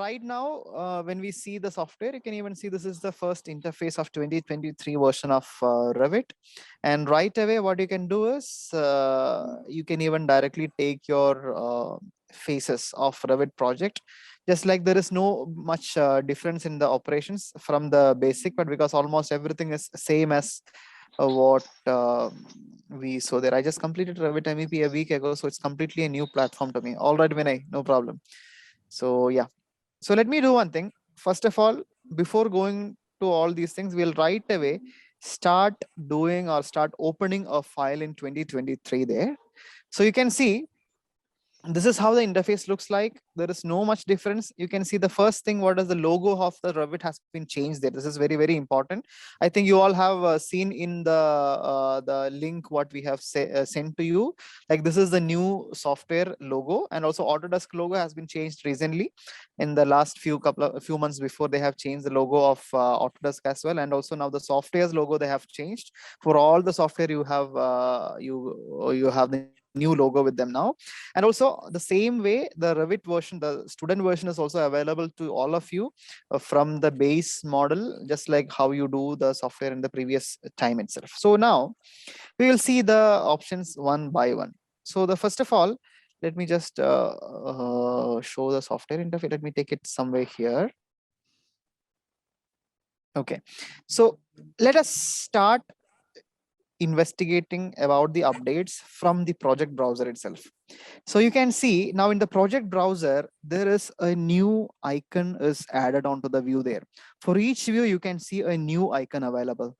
right now, when we see the software, you can even see this is the first interface of 2023 version of Revit. And right away, what you can do is you can even directly take your faces of Revit project. Just like there is no much difference in the operations from the basic, but because almost everything is same as what we saw there. I just completed Revit MEP a week ago, so it's completely a new platform to me. All right, Vinay, no problem. So yeah, so let me do one thing. First of all, before going to all these things, we'll right away start doing or start opening a file in 2023 there. So you can see this is how the interface looks like. There is no much difference. You can see the first thing, what is the logo of the Revit has been changed there. This is very, very important. I think you all have seen in the link what we have sent to you. Like this is the new software logo, and also Autodesk logo has been changed recently in the last few months before. They have changed the logo of Autodesk as well, and also now the software's logo they have changed. For all the software you have you have the new logo with them now. And also the same way, the Revit version, the student version, is also available to all of you from the base model, just like how you do the software in the previous time itself. So now we will see the options one by one. So the first of all, let me just show the software interface. Let me take it somewhere here. Okay, so let us start investigating about the updates from the project browser itself. So you can see now in the project browser, there is a new icon is added onto the view there. For each view, you can see a new icon available.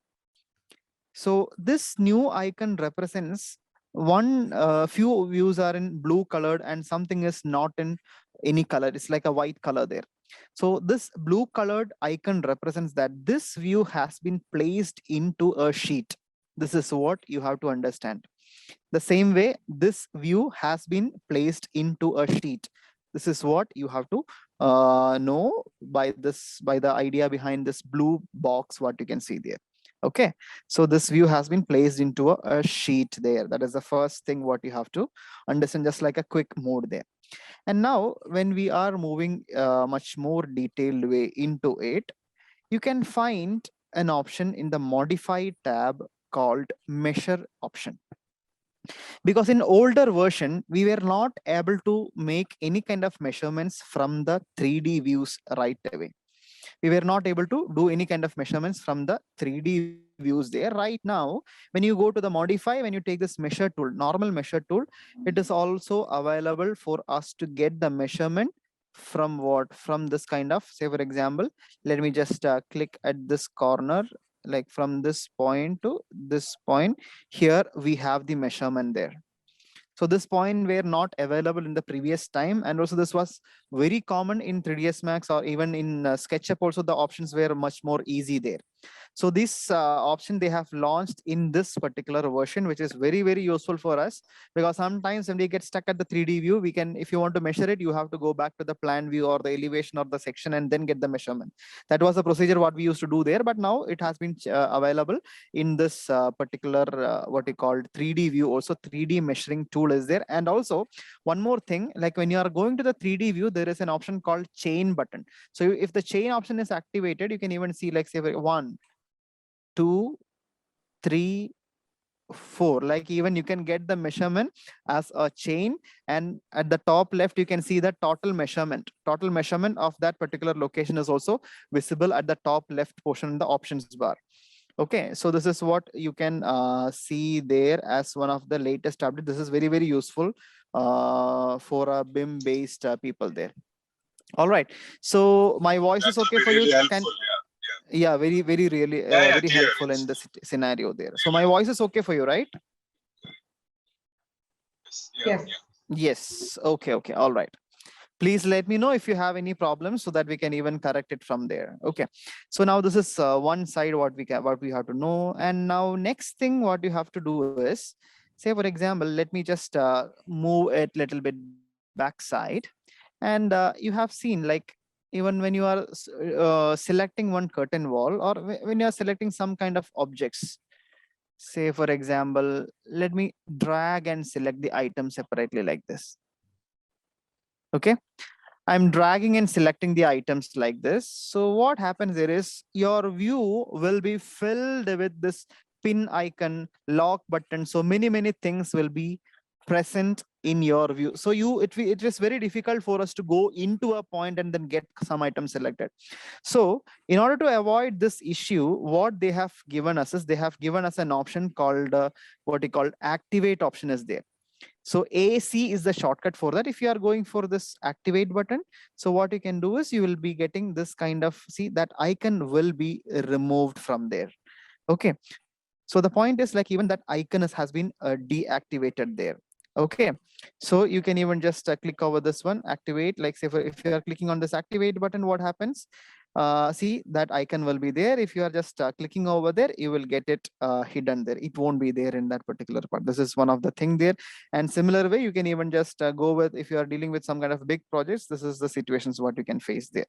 So this new icon represents one few views are in blue colored and something is not in any color. It's like a white color there. So this blue colored icon represents that this view has been placed into a sheet. This is what you have to understand. The same way, this view has been placed into a sheet. This is what you have to know by the idea behind this blue box, what you can see there. Okay, so this view has been placed into a sheet there. That is the first thing what you have to understand, just like a quick mode there. And now when we are moving much more detailed way into it, you can find an option in the modify tab called measure option. Because in older version, we were not able to make any kind of measurements from the 3D views right away. We were not able to do any kind of measurements from the 3D views there. Right now, when you go to the modify, when you take this measure tool, normal measure tool, it is also available for us to get the measurement from what? From this kind of, say for example, let me just click at this corner, like from this point to this point. Here we have the measurement there. So this point were not available in the previous time, and also this was very common in 3ds Max or even in SketchUp. Also the options were much more easy there. So this option they have launched in this particular version, which is very, very useful for us, because sometimes when we get stuck at the 3D view, we can, if you want to measure it, you have to go back to the plan view or the elevation or the section and then get the measurement. That was the procedure what we used to do there, but now it has been available in this particular what we called 3D view. Also 3D measuring tool is there. And also one more thing, like when you are going to the 3D view, there is an option called chain button. So if the chain option is activated, you can even see, like say 1, 2, 3, 4, like even you can get the measurement as a chain, and at the top left you can see the total measurement of that particular location is also visible at the top left portion in the options bar. Okay, so this is what you can see there as one of the latest update. This is very, very useful for a BIM based people there. All right, so my voice is okay for you? Yeah, very, very really very helpful in this scenario there. So my voice is okay for you, right? Yes. Yes. Okay. All right. Please let me know if you have any problems so that we can even correct it from there. Okay, so now this is one side what we have to know. And now next thing what you have to do is, say for example, let me just move it a little bit backside. And you have seen, like even when you are selecting one curtain wall, or when you are selecting some kind of objects, say for example, let me drag and select the item separately like this. Okay, I'm dragging and selecting the items like this. So what happens there is your view will be filled with this pin icon, lock button. So many things will be present in your view. So it is very difficult for us to go into a point and then get some items selected. So in order to avoid this issue, what they have given us is they have given us an option called what we call activate option is there. So AC is the shortcut for that. If you are going for this activate button, so what you can do is you will be getting this kind of, see, that icon will be removed from there. Okay. So the point is like even that icon has been deactivated there. Okay. So you can even just click over this one, activate, like say if you are clicking on this activate button, what happens? See, that icon will be there. If you are just clicking over there, you will get it hidden there. It won't be there in that particular part. This is one of the thing there. And similar way, you can even just go with, if you are dealing with some kind of big projects, this is the situations what you can face there.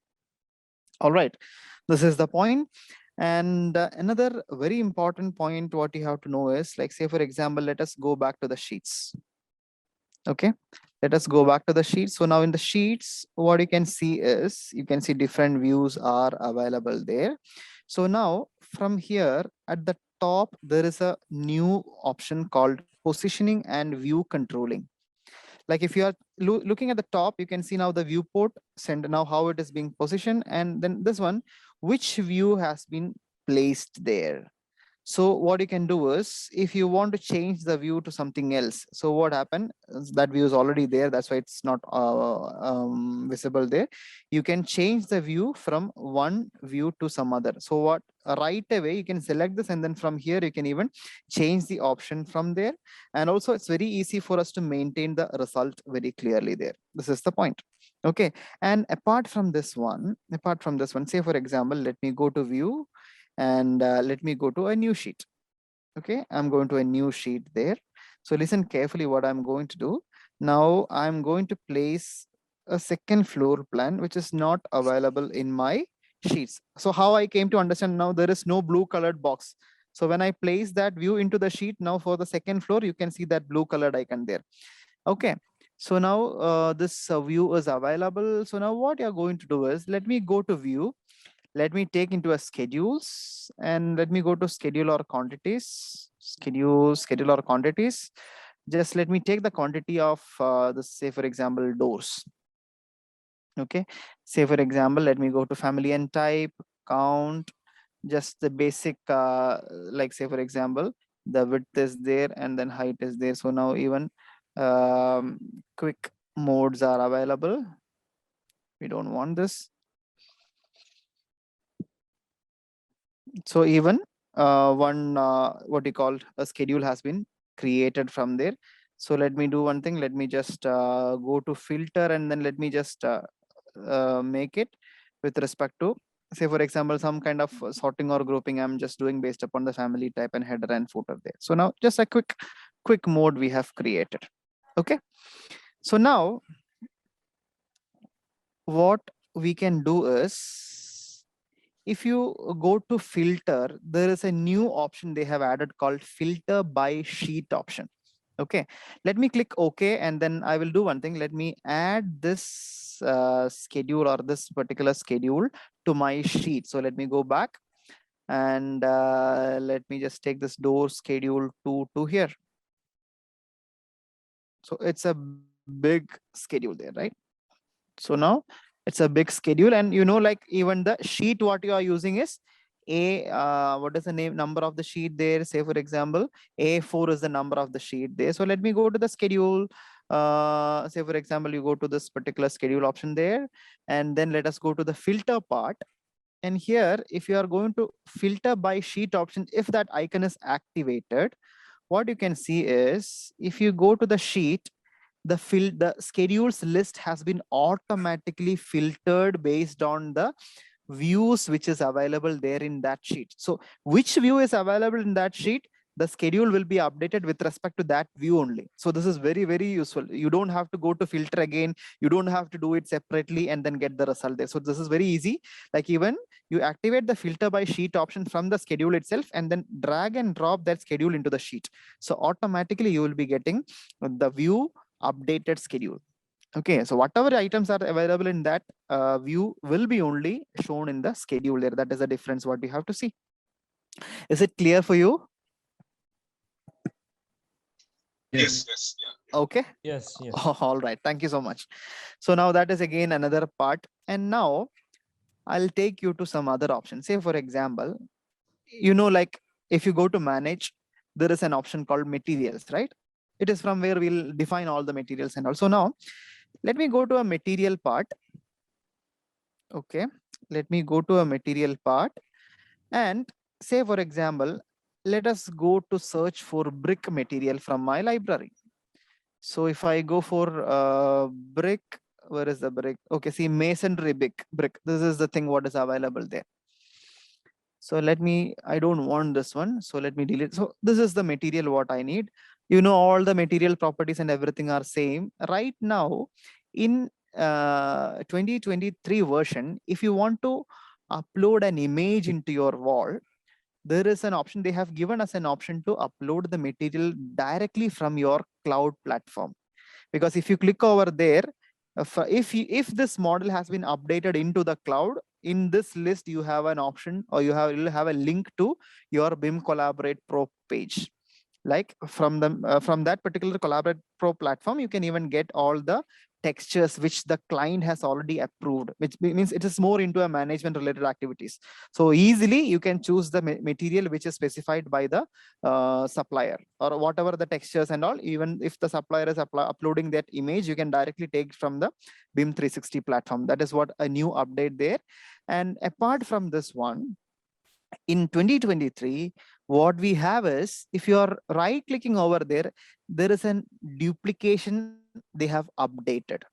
All right, this is the point. And another very important point what you have to know is, like say for example, let us go back to the sheets. Okay, let us go back to the sheets. So now in the sheets, what you can see is you can see different views are available there. So now from here at the top, there is a new option called positioning and view controlling. Like if you are looking at the top, you can see now the viewport send now how it is being positioned, and then this one, which view has been placed there. So what you can do is, if you want to change the view to something else, so what happened, that view is already there, that's why it's not visible there. You can change the view from one view to some other. So what, right away you can select this, and then from here you can even change the option from there. And also it's very easy for us to maintain the result very clearly there. This is the point. Okay, and apart from this one, say for example, let me go to view, and let me go to a new sheet. Okay, I'm going to a new sheet there. So listen carefully what I'm going to do. Now I'm going to place a second floor plan which is not available in my sheets. So how I came to understand, now there is no blue colored box. So when I place that view into the sheet, now for the second floor, you can see that blue colored icon there. Okay, so now this view is available. So now what you're going to do is, let me go to view. Let me take into a schedules, and let me go to schedule or quantities, schedule or quantities. Just let me take the quantity of this, say for example, doors. Okay, say for example, let me go to family and type, count, just the basic, like say for example, the width is there and then height is there. So now even quick modes are available. We don't want this. So even one what you call a schedule has been created from there. So let me do one thing. Let me just go to filter, and then let me just make it with respect to, say for example, some kind of sorting or grouping I'm just doing based upon the family type and header and footer there. So now just a quick mode we have created. Okay, so now what we can do is, if you go to filter, there is a new option they have added called filter by sheet option. Okay, let me click OK, and then I will do one thing. Let me add this schedule or this particular schedule to my sheet. So let me go back, and let me just take this door schedule to here. So it's a big schedule there, right? So now it's a big schedule, and you know, like even the sheet what you are using is what is the number of the sheet there? Say for example, A4 is the number of the sheet there. So let me go to the schedule. Say for example, you go to this particular schedule option there, and then let us go to the filter part. And here, if you are going to filter by sheet option, if that icon is activated, what you can see is, if you go to the sheet, the schedules list has been automatically filtered based on the views which is available there in that sheet. So which view is available in that sheet, the schedule will be updated with respect to that view only. So this is very useful. You don't have to go to filter again. You don't have to do it separately and then get the result there. So this is very easy. Like even you activate the filter by sheet option from the schedule itself, and then drag and drop that schedule into the sheet. So automatically you will be getting the view updated schedule. Okay, so whatever items are available in that view will be only shown in the schedule there. That is the difference what we have to see. Is it clear for you? Yes. Yes. Yeah. Okay. Yes. Yes. All right. Thank you so much. So now that is again another part. And now I'll take you to some other options. Say, for example, like if you go to manage, there is an option called materials, right? It is from where we'll define all the materials and also now let me go to a material part. Okay, let me go to a material part and say, for example, let us go to search for brick material from my library. So if I go for brick, where is the brick? Okay, see masonry brick. This is the thing what is available there. So I don't want this one. So let me delete. So this is the material what I need. All the material properties and everything are same. Right now in 2023 version, if you want to upload an image into your wall, there is an option. They have given us an option to upload the material directly from your cloud platform. Because if you click over there, if this model has been updated into the cloud, in this list you have an option, or you'll have a link to your BIM Collaborate Pro page. Like from that particular Collaborate Pro platform, you can even get all the textures which the client has already approved, which means it is more into a management related activities. So easily you can choose the material which is specified by the supplier, or whatever the textures and all. Even if the supplier is uploading that image, you can directly take from the BIM 360 platform. That is what a new update there. And apart from this one, in 2023, what we have is, if you are right clicking over there, there is a duplication they have updated.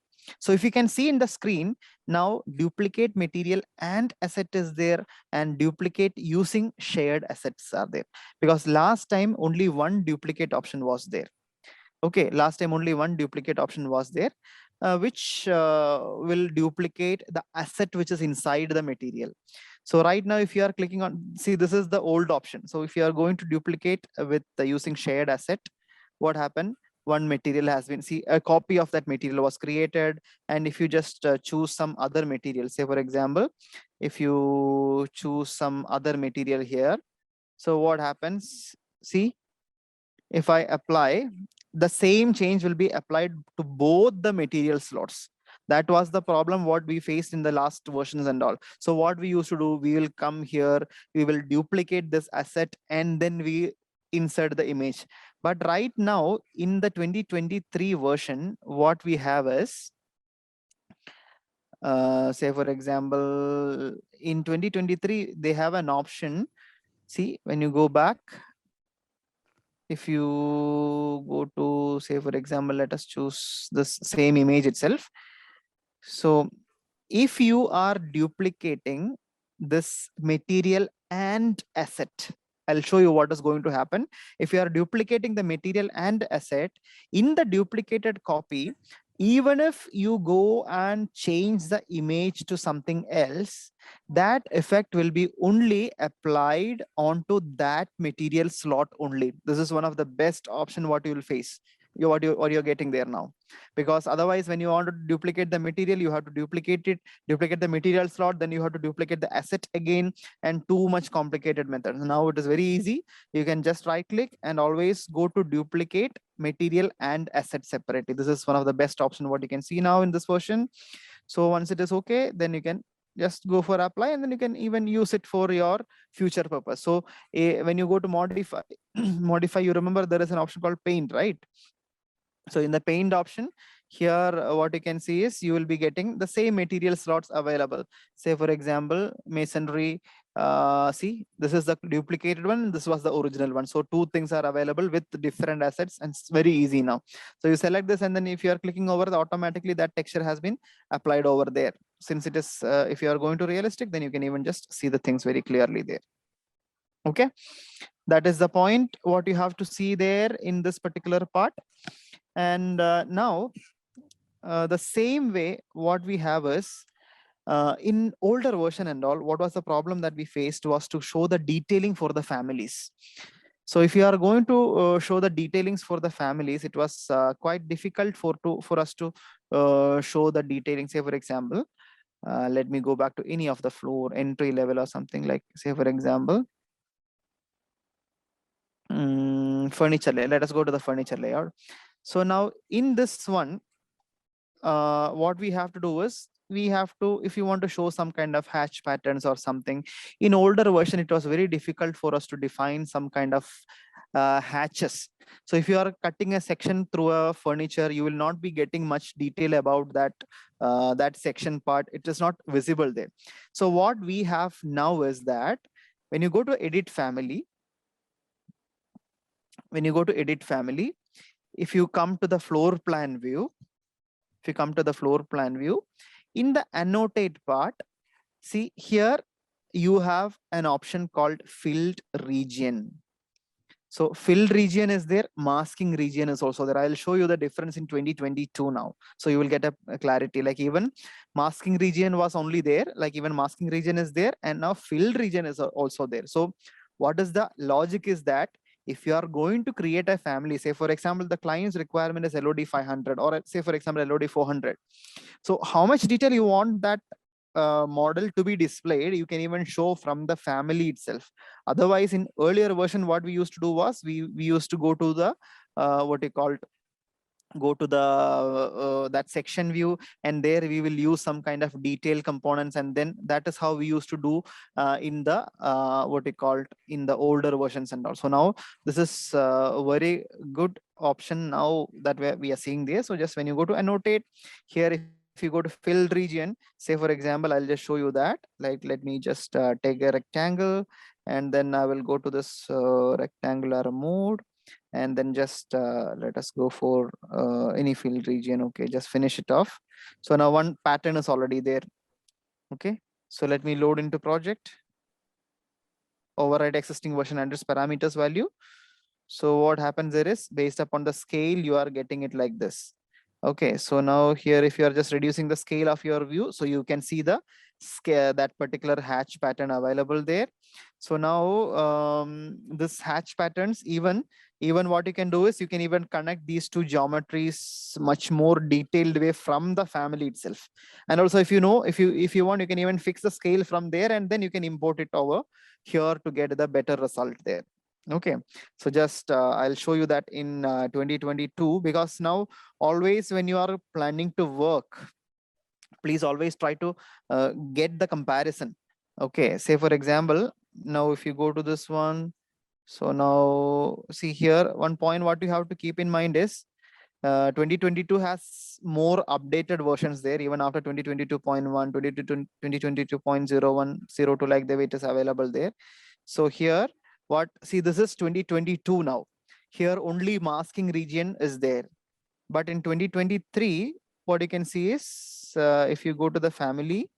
So if you can see in the screen now, duplicate material and asset is there, and duplicate using shared assets are there. Because last time only one duplicate option was there. Okay, last time only one duplicate option was there, which will duplicate the asset which is inside the material. So right now, if you are clicking on, see, this is the old option. So if you are going to duplicate with using shared asset, what happened? One material has been, see, a copy of that material was created. And if you just choose some other material, say, for example, if you choose some other material here, so what happens? See, if I apply, the same change will be applied to both the material slots. That was the problem what we faced in the last versions and all. So what we used to do, we will come here, we will duplicate this asset, and then we insert the image. But right now in the 2023 version, what we have is, say for example, in 2023, they have an option. See, when you go back, if you go to, say, for example, let us choose this same image itself. So if you are duplicating this material and asset, I'll show you what is going to happen. If you are duplicating the material and asset in the duplicated copy, even if you go and change the image to something else, that effect will be only applied onto that material slot only. This is one of the best option what you will face, what you're getting there now. Because otherwise, when you want to duplicate the material, you have to duplicate the material slot, then you have to duplicate the asset again, and too much complicated methods. Now it is very easy. You can just right click and always go to duplicate material and asset separately. This is one of the best option what you can see now in this version. So once it is okay, then you can just go for apply, and then you can even use it for your future purpose. So when you go to modify, you remember there is an option called paint, right? So in the paint option here, what you can see is you will be getting the same material slots available. Say for example, masonry. See, this is the duplicated one. This was the original one. So two things are available with different assets, and it's very easy now. So you select this, and then if you are clicking over, automatically that texture has been applied over there. Since it is, if you are going to realistic, then you can even just see the things very clearly there. Okay, that is the point what you have to see there in this particular part. And now the same way what we have is, in older version and all, what was the problem that we faced was to show the detailing for the families. So if you are going to show the detailings for the families, it was quite difficult for us to show the detailing. Say for example, let me go back to any of the floor entry level or something, like say for example, furniture layout. Let us go to the furniture layout. So now in this one, what we have to do is, we have to, if you want to show some kind of hatch patterns or something, in older version it was very difficult for us to define some kind of hatches. So if you are cutting a section through a furniture, you will not be getting much detail about that that section part. It is not visible there. So what we have now is that when you go to edit family, if you come to the floor plan view, in the annotate part, see here you have an option called filled region. So filled region is there, masking region is also there. I'll show you the difference in 2022 now. So you will get a clarity, like even masking region was only there, like even masking region is there, and now filled region is also there. So what is the logic is that if you are going to create a family, say for example, the client's requirement is LOD 500 or say for example, LOD 400. So how much detail you want that model to be displayed, you can even show from the family itself. Otherwise, in earlier version, what we used to do was we used to go to the that section view, and there we will use some kind of detail components, and then that is how we used to do in the in the older versions and all. So now this is a very good option now that we are seeing there. So just when you go to annotate here, if you go to filled region, say for example, I'll just show you that, like let me just take a rectangle, and then I will go to this rectangular mode, and then just let us go for any field region. Okay, just finish it off. So now one pattern is already there. Okay, so let me load into project, override existing version address parameters value. So what happens there is, based upon the scale, you are getting it like this. Okay, so now here, if you are just reducing the scale of your view, so you can see the scale, that particular hatch pattern available there. So now this hatch patterns, even what you can do is, you can even connect these two geometries much more detailed way from the family itself. And also, if you know, if you want, you can even fix the scale from there, and then you can import it over here to get the better result there. Okay, so just I'll show you that in 2022, because now always when you are planning to work, please always try to get the comparison. Okay, say for example, now if you go to this one, so now see here, one point what you have to keep in mind is 2022 has more updated versions there, even after 2022.1, 2022.01, like the way it is available there. So here, see, this is 2022 now. Here only masking region is there. But in 2023, what you can see is, if you go to the family,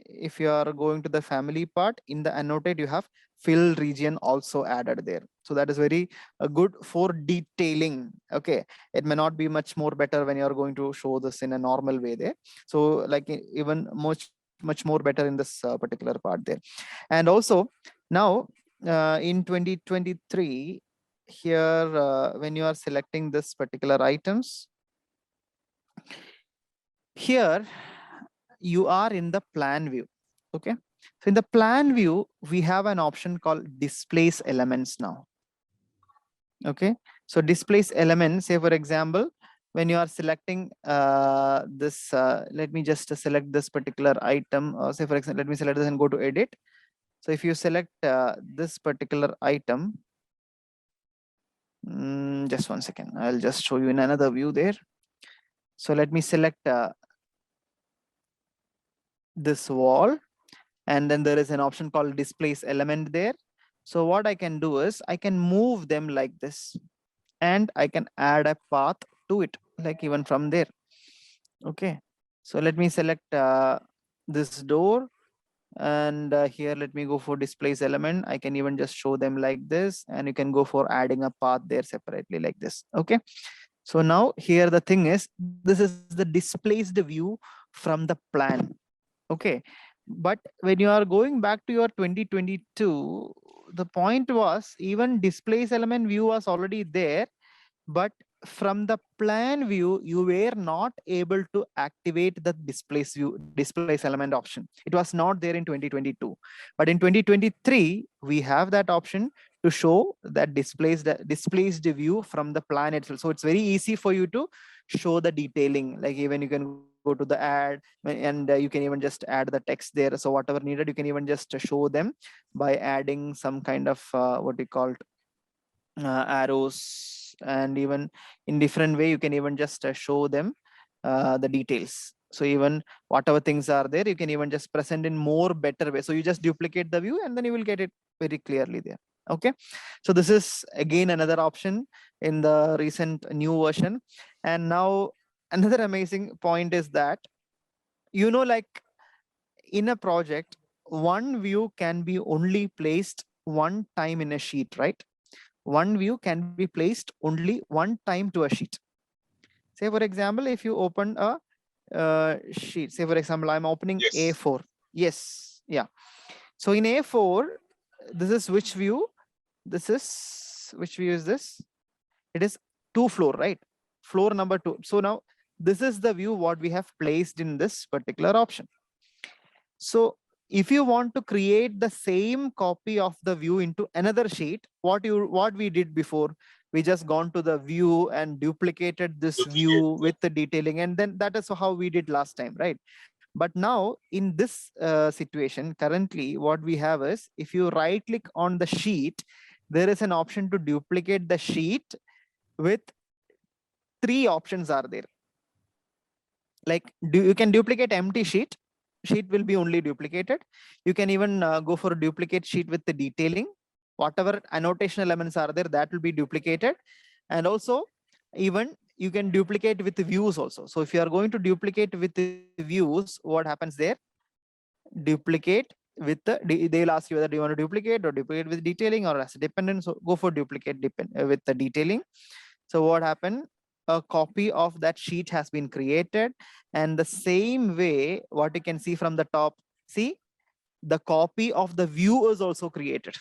if you are going to the family part, in the annotate, you have fill region also added there. So that is very good for detailing. Okay, it may not be much more better when you are going to show this in a normal way there. So like even much more better in this particular part there. And also now in 2023 here, when you are selecting this particular items, here you are in the plan view. Okay, so in the plan view, we have an option called displace elements now. Okay, so displace elements, say for example, when you are selecting this, let me just select this particular item. Say for example, let me select this and go to edit. So if you select this particular item, just one second, I'll just show you in another view there. So let me select this wall, and then there is an option called displace element there. So what I can do is, I can move them like this, and I can add a path to it, like even from there. Okay, so let me select this door, and here let me go for displace element. I can even just show them like this, and you can go for adding a path there separately like this. Okay, so now here the thing is, this is the displaced view from the plan. Okay, but when you are going back to your 2022, the point was, even displace element view was already there, but from the plan view, you were not able to activate the displace element option. It was not there in 2022, but in 2023 we have that option to show that displaced view from the plan itself. So it's very easy for you to show the detailing. Like even you can go to the add, and you can even just add the text there. So whatever needed, you can even just show them by adding some kind of what we call arrows, and even in different way you can even just show them the details. So even whatever things are there, you can even just present in more better way. So you just duplicate the view and then you will get it very clearly there. Okay, so this is again another option in the recent new version. And now another amazing point is that, like in a project, one view can be only placed one time in a sheet, right? One view can be placed only one time to a sheet. Say for example, if you open a sheet, say for example, I'm opening A4. Yes, yeah. So in A4, this is which view? This is, which view is this? It is 2 floor, right? Floor number 2. So now this is the view what we have placed in this particular option. So if you want to create the same copy of the view into another sheet, what we did before, we just gone to the view and duplicated this view with the detailing, and then that is how we did last time, right? But now in this situation, currently what we have is, if you right click on the sheet, there is an option to duplicate the sheet with 3 options are there. Like you can duplicate empty sheet will be only duplicated. You can even go for a duplicate sheet with the detailing. Whatever annotation elements are there, that will be duplicated. And also even you can duplicate with the views also. So if you are going to duplicate with the views, what happens there? Duplicate with the, they'll ask you whether do you want to duplicate or duplicate with detailing or as a dependent. So go for duplicate with the detailing. So what happened? A copy of that sheet has been created, and the same way, what you can see from the top, see, the copy of the view is also created.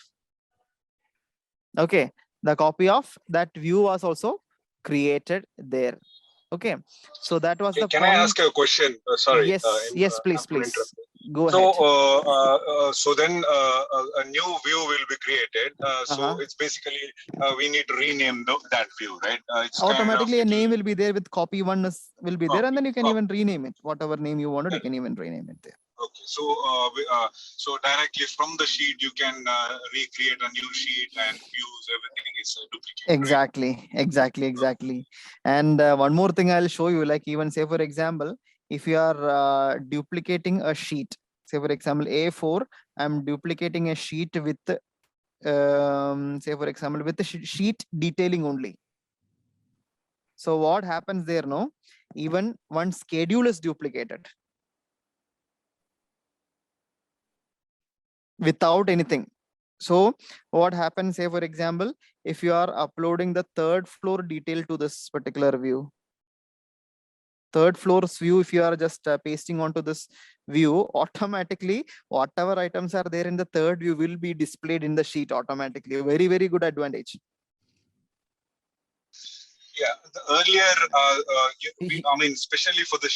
Okay, the copy of that view was also created there. Okay, so that was the Can point. I ask a question? Sorry. Yes, please. Go so, ahead. So then a new view will be created. So it's basically we need to rename that view, right? It's automatically kind of a name will be there with copy one will be there, and then you can even rename it. Whatever name you wanted, you can even rename it there. Okay, so so directly from the sheet you can recreate a new sheet and views, everything is duplicated. Exactly, right? Exactly. And one more thing I'll show you, like even say for example, if you are duplicating a sheet, say for example A4, I'm duplicating a sheet with say for example with the sheet detailing only. So what happens there? No, even one schedule is duplicated without anything. So what happens, say for example, if you are uploading the 3rd floor detail to this particular view, 3rd floor's view, if you are just pasting onto this view, automatically whatever items are there in the 3rd view will be displayed in the sheet automatically. Very, very good advantage. Yeah, the earlier, I mean, especially for the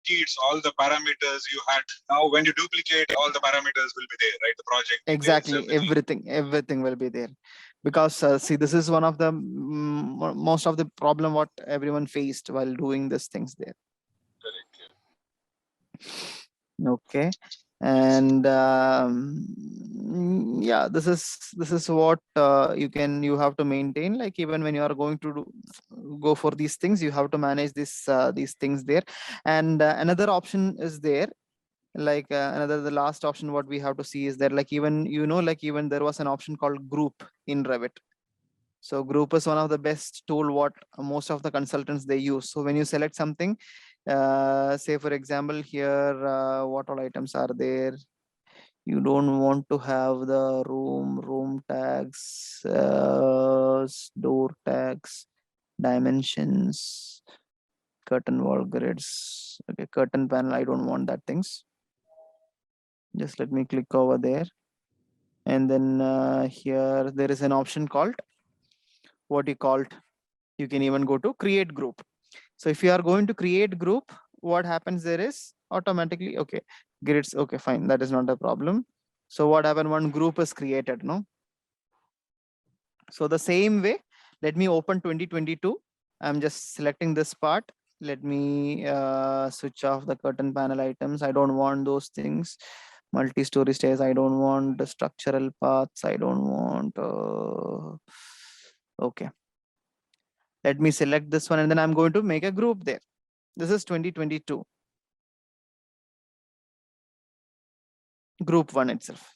sheets, all the parameters you had. Now, when you duplicate, all the parameters will be there, right? The project exactly details, everything will be there, because see, this is one of the most of the problem what everyone faced while doing these things there. Correct. Yeah. Okay. And yeah, this is what you have to maintain. Like even when you are going to go for these things, you have to manage these things there. And another option is there, like the last option what we have to see is that, like even like even there was an option called group in Revit. So group is one of the best tool what most of the consultants they use. So when you select something, say for example here, what all items are there, you don't want to have the room tags, door tags, dimensions, curtain wall grids. Okay, curtain panel, I don't want that things. Just let me click over there. And then here there is an option called what you called, you can even go to create group. So if you are going to create group, what happens there is automatically, okay, grids, okay, fine, that is not a problem. So what happened, one group is created, no? So the same way, let me open 2022. I'm just selecting this part. Let me switch off the curtain panel items. I don't want those things. Multi-story stairs. I don't want the structural paths. I don't want. Okay. Let me select this one and then I'm going to make a group there. This is 2022. Group 1 itself.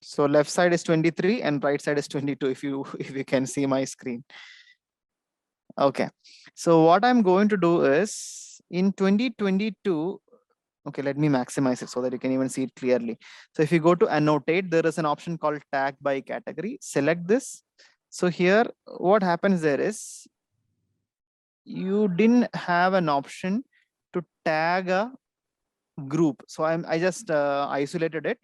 So left side is 23 and right side is 22 if you can see my screen. Okay, so what I'm going to do is in 2022, okay, let me maximize it so that you can even see it clearly. So if you go to annotate, there is an option called tag by category. Select this. So here, what happens there is you didn't have an option to tag a group. So I just isolated it.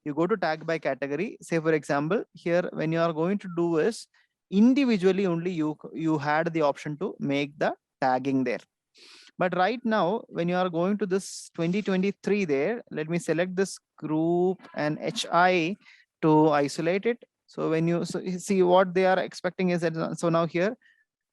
You go to tag by category. Say for example, here when you are going to do is individually only you had the option to make the tagging there. But right now, when you are going to this 2023 there, let me select this group and HI to isolate it. So when you see what they are expecting is that, so now here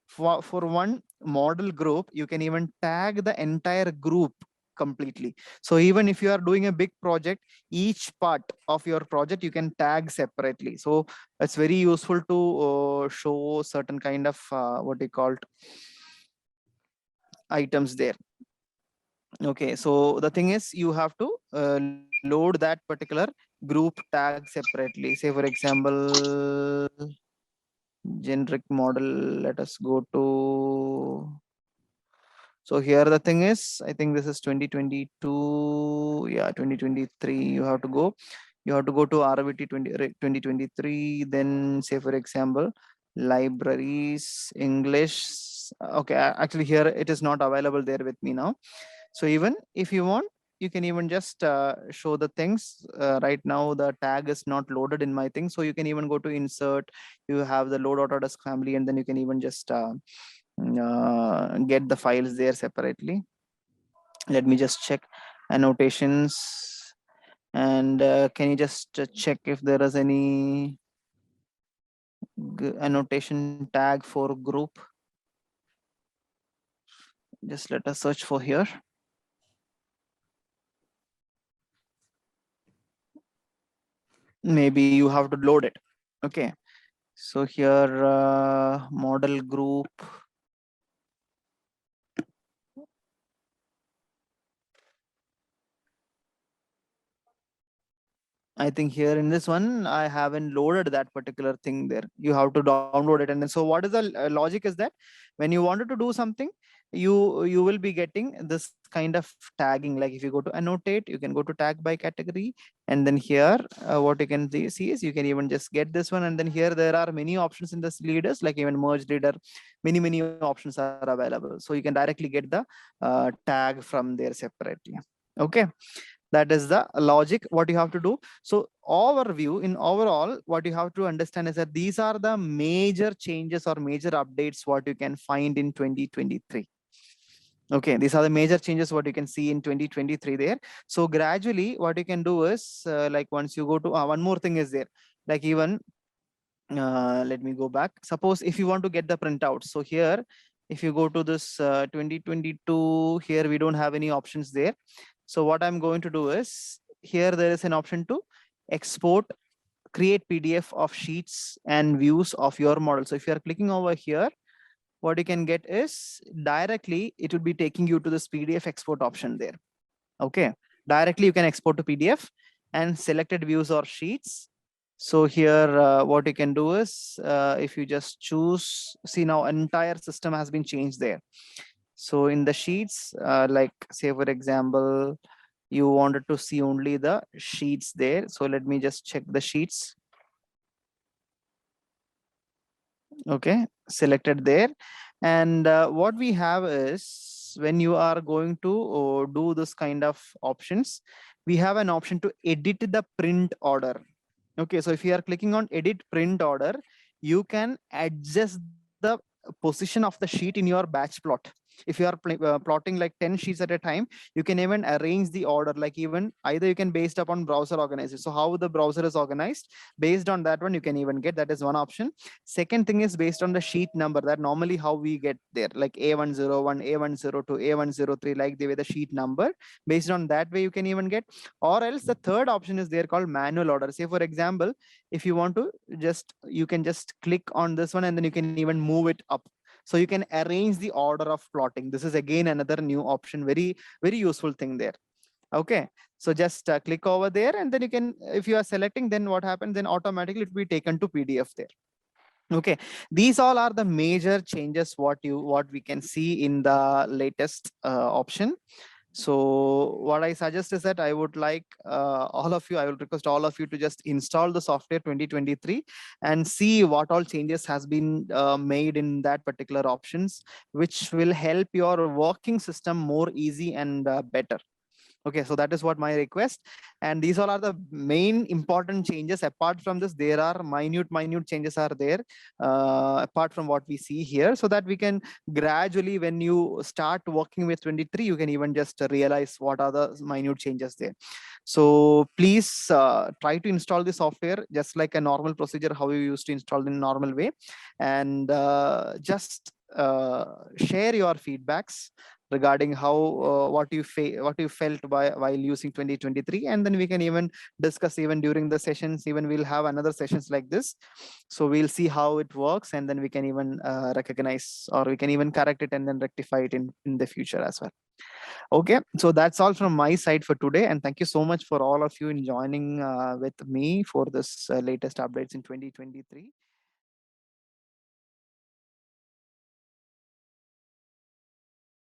for one model group, you can even tag the entire group completely. So even if you are doing a big project, each part of your project you can tag separately. So it's very useful to show certain kind of what they called items there. Okay, so the thing is you have to load that particular group tag separately. Say for example, generic model, let us go to, so here the thing is, I think this is 2022. Yeah, 2023. You have to go to RVT 2023. Then say for example, libraries, English. Okay, actually here it is not available there with me now. So even if you want, you can even just show the things. Right now the tag is not loaded in my thing. So you can even go to insert, you have the load Autodesk family, and then you can even just get the files there separately. Let me just check annotations, and can you just check if there is any annotation tag for group? Just let us search for here. Maybe you have to load it. Okay, so here model group. I think here in this one, I haven't loaded that particular thing there. You have to download it. And then, so what is the logic is that when you wanted to do something, you will be getting this kind of tagging. Like if you go to annotate, you can go to tag by category. And then here, what you can see is you can even just get this one. And then here, there are many options in this leaders, like even merge leader, many options are available. So you can directly get the tag from there separately. Okay. That is the logic, what you have to do. So overview, in overall, what you have to understand is that these are the major changes or major updates what you can find in 2023. Okay, these are the major changes what you can see in 2023 there. So gradually what you can do is like once you go to one more thing is there, like even let me go back. Suppose if you want to get the printout, so here if you go to this 2022, here we don't have any options there. So what I'm going to do is, here there is an option to export, create PDF of sheets and views of your model. So if you are clicking over here, what you can get is directly, it will be taking you to this PDF export option there. Okay, directly you can export to PDF and selected views or sheets. So here, what you can do is, if you just choose, see now entire system has been changed there. So in the sheets, like say for example, you wanted to see only the sheets there. So let me just check the sheets. Okay, selected there. And what we have is, when you are going to do this kind of options, we have an option to edit the print order. Okay, so if you are clicking on edit print order, you can adjust the position of the sheet in your batch plot. If you are plotting like 10 sheets at a time, you can even arrange the order, like even either you can based upon browser organized. So how the browser is organized, based on that one, you can even get, that is one option. Second thing is based on the sheet number, that normally how we get there, like A101, A102, A103, like the way the sheet number, based on that way you can even get. Or else the third option is there called manual order. Say for example, if you want to you can just click on this one and then you can even move it up. So you can arrange the order of plotting. This is again another new option, very useful thing there. Okay, so just click over there, and then you can, if you are selecting, then what happens, then automatically it will be taken to PDF there. Okay, these all are the major changes what we can see in the latest option. So what I suggest is that I would like all of you, I will request all of you to just install the software 2023 and see what all changes has been made in that particular options, which will help your working system more easy and better. Okay, so that is what my request. And these all are the main important changes. Apart from this, there are minute changes are there, apart from what we see here, so that we can gradually, when you start working with 23, you can even just realize what are the minute changes there. So please try to install the software just like a normal procedure, how you used to install in normal way. And just share your feedbacks regarding how what you felt while using 2023, and then we can even discuss even during the sessions. Even we'll have another sessions like this, so we'll see how it works, and then we can even recognize, or we can even correct it and then rectify it in the future as well. Okay, so that's all from my side for today, and thank you so much for all of you in joining with me for this latest updates in 2023.